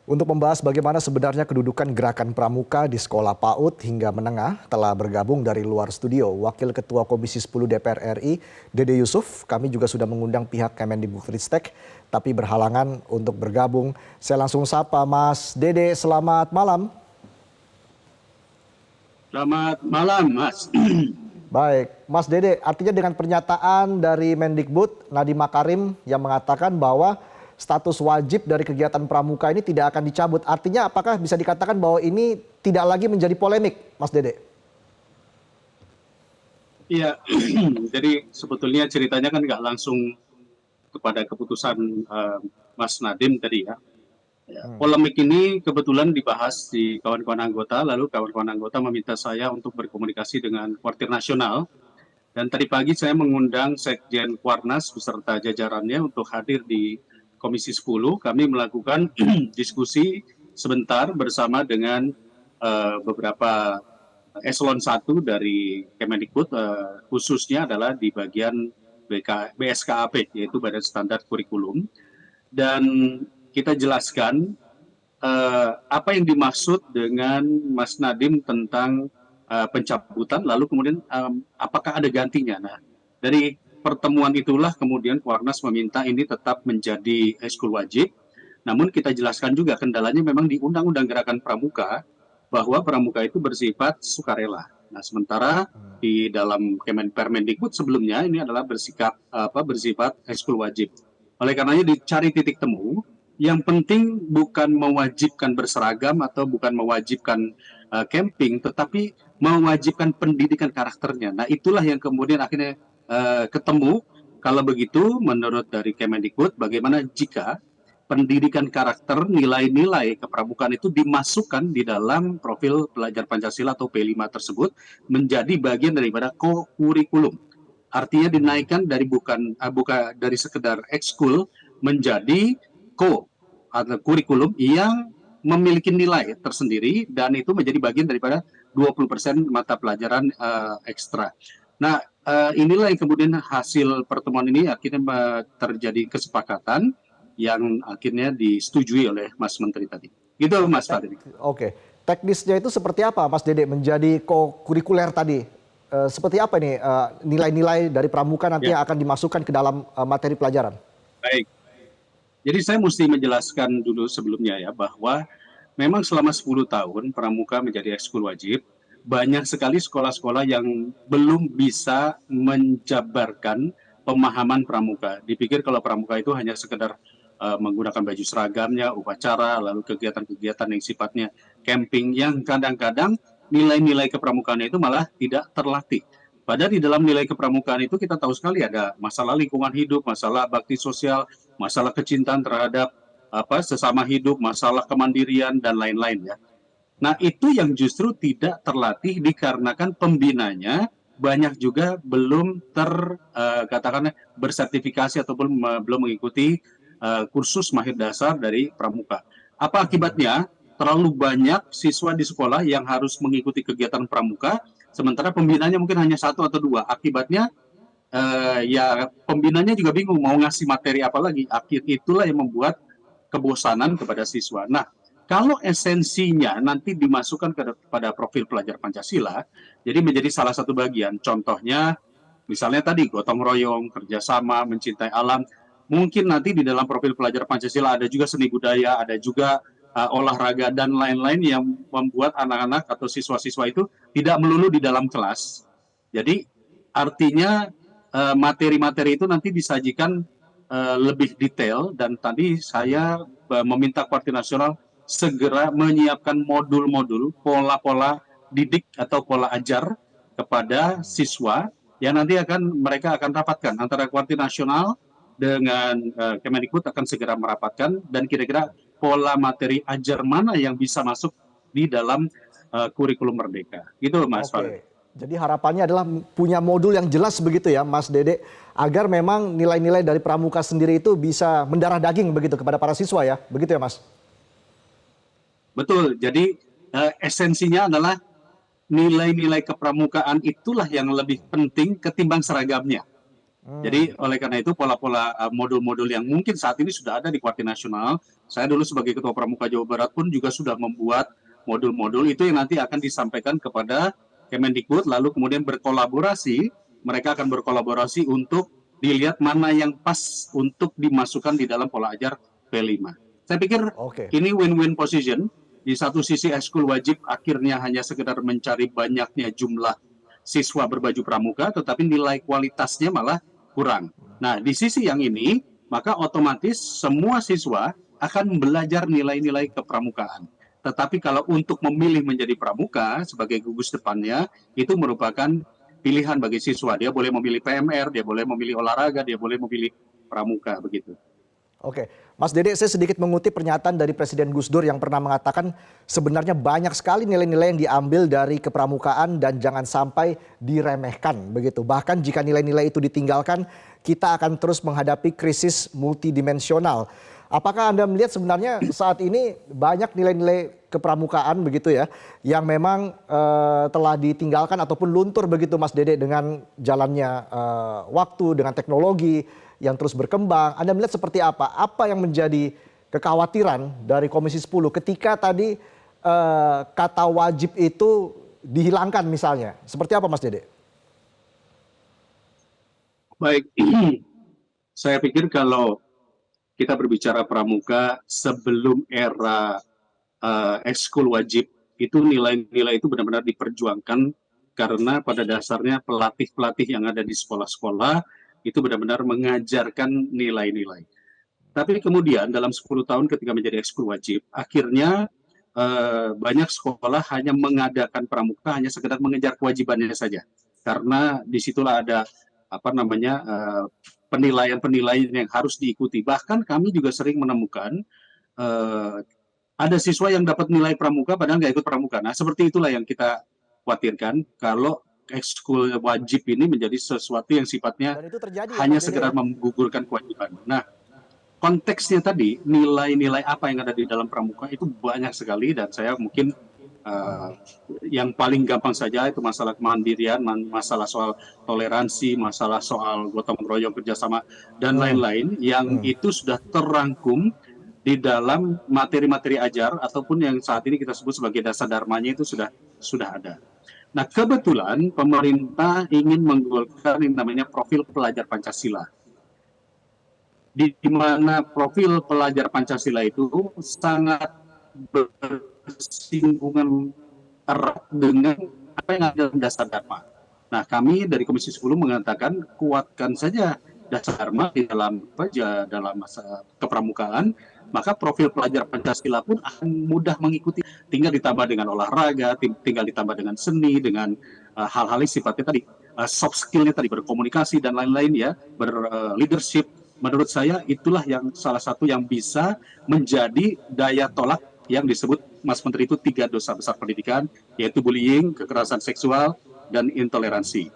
Untuk membahas bagaimana sebenarnya kedudukan gerakan pramuka di sekolah PAUD hingga menengah telah bergabung dari luar studio Wakil Ketua Komisi 10 DPR RI, Dede Yusuf. Kami juga sudah mengundang pihak Kemendikbudristek tapi berhalangan untuk bergabung. Saya langsung sapa Mas Dede, selamat malam. Selamat malam, Mas. Baik, Mas Dede, artinya dengan pernyataan dari Mendikbud Nadiem Makarim yang mengatakan bahwa status wajib dari kegiatan pramuka ini tidak akan dicabut. Artinya apakah bisa dikatakan bahwa ini tidak lagi menjadi polemik, Mas Dede? Iya, jadi sebetulnya ceritanya kan nggak langsung kepada keputusan Mas Nadiem tadi ya. Polemik ini kebetulan dibahas di kawan-kawan anggota, lalu kawan-kawan anggota meminta saya untuk berkomunikasi dengan Kuartir Nasional. Dan tadi pagi saya mengundang Sekjen Kuarnas beserta jajarannya untuk hadir di Komisi 10. Kami melakukan diskusi sebentar bersama dengan beberapa eselon 1 dari Kemendikbud, khususnya adalah di bagian BSKAP, yaitu Badan Standar Kurikulum. Dan kita jelaskan apa yang dimaksud dengan Mas Nadiem tentang pencabutan, lalu kemudian apakah ada gantinya. Nah, dari pertemuan itulah kemudian Kuarnas meminta ini tetap menjadi ekskul wajib. Namun kita jelaskan juga kendalanya memang di Undang-Undang Gerakan Pramuka bahwa pramuka itu bersifat sukarela. Nah, sementara di dalam Permendikbud sebelumnya ini adalah bersifat ekskul wajib. Oleh karenanya dicari titik temu. Yang penting bukan mewajibkan berseragam atau bukan mewajibkan camping, tetapi mewajibkan pendidikan karakternya. Nah, itulah yang kemudian akhirnya ketemu. Kalau begitu, menurut dari Kemendikbud, bagaimana jika pendidikan karakter, nilai-nilai kepramukaan itu dimasukkan di dalam profil pelajar Pancasila atau P5 tersebut menjadi bagian daripada kurikulum. Artinya dinaikkan dari bukan dari sekedar ekskul menjadi atau kurikulum yang memiliki nilai tersendiri dan itu menjadi bagian daripada 20% mata pelajaran ekstra. Nah, inilah yang kemudian hasil pertemuan ini akhirnya terjadi kesepakatan yang akhirnya disetujui oleh Mas Menteri tadi. Gitu, Mas Fadli. Oke, teknisnya itu seperti apa, Mas Dede, menjadi kurikuler tadi? Seperti apa nih nilai-nilai dari pramuka nanti yang akan dimasukkan ke dalam materi pelajaran? Baik. Jadi saya mesti menjelaskan dulu sebelumnya ya bahwa memang selama 10 tahun pramuka menjadi ekskul wajib, banyak sekali sekolah-sekolah yang belum bisa menjabarkan pemahaman pramuka. Dipikir kalau pramuka itu hanya sekedar menggunakan baju seragamnya, upacara, lalu kegiatan-kegiatan yang sifatnya camping yang kadang-kadang nilai-nilai kepramukaan itu malah tidak terlatih. Padahal di dalam nilai kepramukaan itu kita tahu sekali ada masalah lingkungan hidup, masalah bakti sosial, masalah kecintaan terhadap sesama hidup, masalah kemandirian dan lain-lain ya. Nah, itu yang justru tidak terlatih dikarenakan pembinanya banyak juga belum katakanlah bersertifikasi ataupun belum mengikuti kursus mahir dasar dari pramuka. Apa akibatnya? Terlalu banyak siswa di sekolah yang harus mengikuti kegiatan pramuka, sementara pembinanya mungkin hanya 1 atau 2. Akibatnya ya pembinanya juga bingung mau ngasih materi apa lagi. Itulah yang membuat kebosanan kepada siswa. Nah, kalau esensinya nanti dimasukkan kepada profil pelajar Pancasila, jadi menjadi salah satu bagian. Contohnya, misalnya tadi gotong royong, kerjasama, mencintai alam. Mungkin nanti di dalam profil pelajar Pancasila ada juga seni budaya, ada juga olahraga dan lain-lain yang membuat anak-anak atau siswa-siswa itu tidak melulu di dalam kelas. Jadi artinya materi-materi itu nanti disajikan lebih detail dan tadi saya meminta Kuartir Nasional segera menyiapkan modul-modul pola-pola didik atau pola ajar kepada siswa yang nanti mereka akan rapatkan antara Kuartir Nasional dengan Kemendikbud akan segera merapatkan dan kira-kira pola materi ajar mana yang bisa masuk di dalam kurikulum Merdeka. Gitu, Mas Fadli. Oke, jadi harapannya adalah punya modul yang jelas begitu ya, Mas Dede, agar memang nilai-nilai dari pramuka sendiri itu bisa mendarah daging begitu kepada para siswa ya, begitu ya, Mas? Betul, jadi esensinya adalah nilai-nilai kepramukaan itulah yang lebih penting ketimbang seragamnya. Jadi oleh karena itu pola-pola modul-modul yang mungkin saat ini sudah ada di Kuarti Nasional, saya dulu sebagai Ketua Pramuka Jawa Barat pun juga sudah membuat modul-modul itu yang nanti akan disampaikan kepada Kemendikbud, lalu kemudian berkolaborasi, mereka akan berkolaborasi untuk dilihat mana yang pas untuk dimasukkan di dalam pola ajar P5. Saya pikir Oke. ini win-win position. Di satu sisi ekskul wajib akhirnya hanya sekedar mencari banyaknya jumlah siswa berbaju pramuka, tetapi nilai kualitasnya malah kurang. Nah, di sisi yang ini, maka otomatis semua siswa akan belajar nilai-nilai kepramukaan. Tetapi kalau untuk memilih menjadi pramuka sebagai gugus depannya, itu merupakan pilihan bagi siswa. Dia boleh memilih PMR, dia boleh memilih olahraga, dia boleh memilih pramuka, begitu. Oke, Mas Dede, saya sedikit mengutip pernyataan dari Presiden Gus Dur yang pernah mengatakan sebenarnya banyak sekali nilai-nilai yang diambil dari kepramukaan dan jangan sampai diremehkan begitu. Bahkan jika nilai-nilai itu ditinggalkan, kita akan terus menghadapi krisis multidimensional. Apakah Anda melihat sebenarnya saat ini banyak nilai-nilai kepramukaan begitu ya, yang memang telah ditinggalkan ataupun luntur begitu Mas Dede dengan jalannya waktu, dengan teknologi yang terus berkembang. Anda melihat seperti apa? Apa yang menjadi kekhawatiran dari Komisi 10 ketika tadi kata wajib itu dihilangkan misalnya? Seperti apa Mas Dede? Baik, saya pikir kalau kita berbicara pramuka sebelum era ekskul wajib, itu nilai-nilai itu benar-benar diperjuangkan karena pada dasarnya pelatih-pelatih yang ada di sekolah-sekolah itu benar-benar mengajarkan nilai-nilai. Tapi kemudian dalam 10 tahun ketika menjadi ekskul wajib, akhirnya banyak sekolah hanya mengadakan pramuka hanya sekedar mengejar kewajibannya saja. Karena disitulah ada apa namanya penilaian-penilaian yang harus diikuti. Bahkan kami juga sering menemukan eh, ada siswa yang dapat nilai pramuka padahal nggak ikut pramuka. Nah, seperti itulah yang kita khawatirkan kalau ekskul wajib ini menjadi sesuatu yang sifatnya Dan itu terjadi ya hanya Mas Dede sekedar ya? menggugurkan kewajiban. Nah, konteksnya tadi, nilai-nilai apa yang ada di dalam pramuka itu banyak sekali dan saya mungkin uh, yang paling gampang saja itu masalah kemandirian, masalah soal toleransi, masalah soal gotong royong kerjasama dan Hmm, lain-lain yang hmm. itu sudah terangkum di dalam materi-materi ajar ataupun yang saat ini kita sebut sebagai dasar dharmanya itu sudah ada. Nah, kebetulan pemerintah ingin menggolkan yang namanya profil pelajar Pancasila, di mana profil pelajar Pancasila itu sangat bersinggungan erat dengan apa yang ada dalam dasar Dharma. Nah, kami dari Komisi 10 mengatakan kuatkan saja dasar Dharma di dalam dalam masa kepramukaan, maka profil pelajar Pancasila pun akan mudah mengikuti. Tinggal ditambah dengan olahraga, tinggal ditambah dengan seni, dengan hal-hal yang sifatnya tadi soft skill-nya tadi berkomunikasi dan lain-lain ya, berleadership. Menurut saya itulah yang salah satu yang bisa menjadi daya tolak yang disebut Mas Menteri itu 3 dosa besar pendidikan, yaitu bullying, kekerasan seksual, dan intoleransi.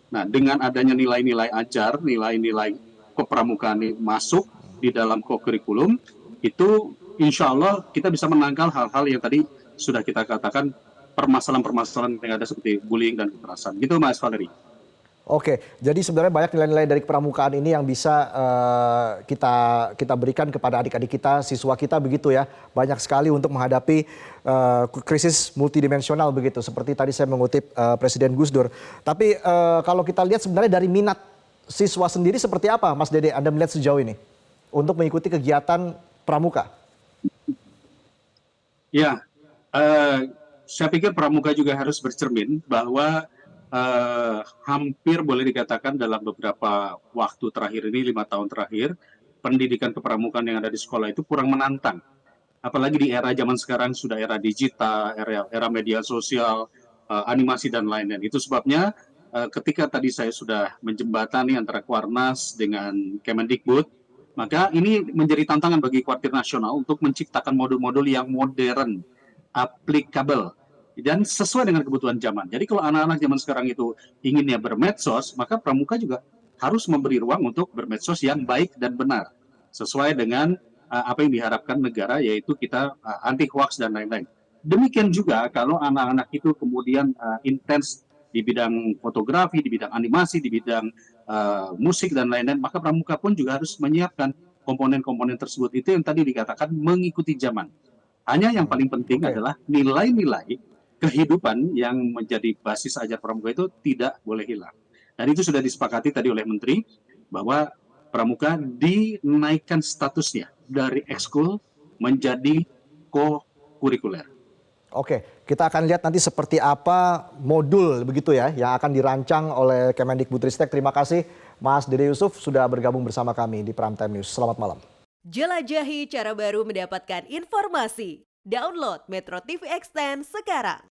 Nah, dengan adanya nilai-nilai ajar, nilai-nilai kepramukaan ini masuk di dalam kurikulum, itu insya Allah kita bisa menangkal hal-hal yang tadi sudah kita katakan permasalahan-permasalahan yang ada seperti bullying dan kekerasan. Gitu Mas Valeri. Oke, jadi sebenarnya banyak nilai-nilai dari kepramukaan ini yang bisa kita berikan kepada adik-adik kita, siswa kita begitu ya. Banyak sekali untuk menghadapi krisis multidimensional begitu. Seperti tadi saya mengutip Presiden Gus Dur. Tapi kalau kita lihat sebenarnya dari minat siswa sendiri seperti apa, Mas Dede? Anda melihat sejauh ini untuk mengikuti kegiatan pramuka? Ya, saya pikir pramuka juga harus bercermin bahwa hampir boleh dikatakan dalam beberapa waktu terakhir ini, 5 tahun terakhir, pendidikan kepramukaan yang ada di sekolah itu kurang menantang. Apalagi di era zaman sekarang sudah era digital, era media sosial, animasi dan lain-lain. Itu sebabnya ketika tadi saya sudah menjembatani antara Kuarnas dengan Kemendikbud, maka ini menjadi tantangan bagi Kuartir Nasional untuk menciptakan modul-modul yang modern, applicable, dan sesuai dengan kebutuhan zaman. Jadi kalau anak-anak zaman sekarang itu inginnya bermedsos, maka pramuka juga harus memberi ruang untuk bermedsos yang baik dan benar, sesuai dengan apa yang diharapkan negara, yaitu kita anti hoax dan lain-lain. Demikian juga kalau anak-anak itu kemudian intens di bidang fotografi, di bidang animasi, di bidang musik dan lain-lain, maka pramuka pun juga harus menyiapkan komponen-komponen tersebut. Itu yang tadi dikatakan mengikuti zaman. Hanya yang paling penting Oke. adalah nilai-nilai kehidupan yang menjadi basis ajar pramuka itu tidak boleh hilang. Dan itu sudah disepakati tadi oleh Menteri bahwa pramuka dinaikkan statusnya dari ekskul menjadi co-kurikuler. Oke, kita akan lihat nanti seperti apa modul begitu ya yang akan dirancang oleh Kemendikbudristek. Terima kasih Mas Dede Yusuf sudah bergabung bersama kami di Prime Time News. Selamat malam. Jelajahi cara baru mendapatkan informasi. Download Metro TV Extend sekarang.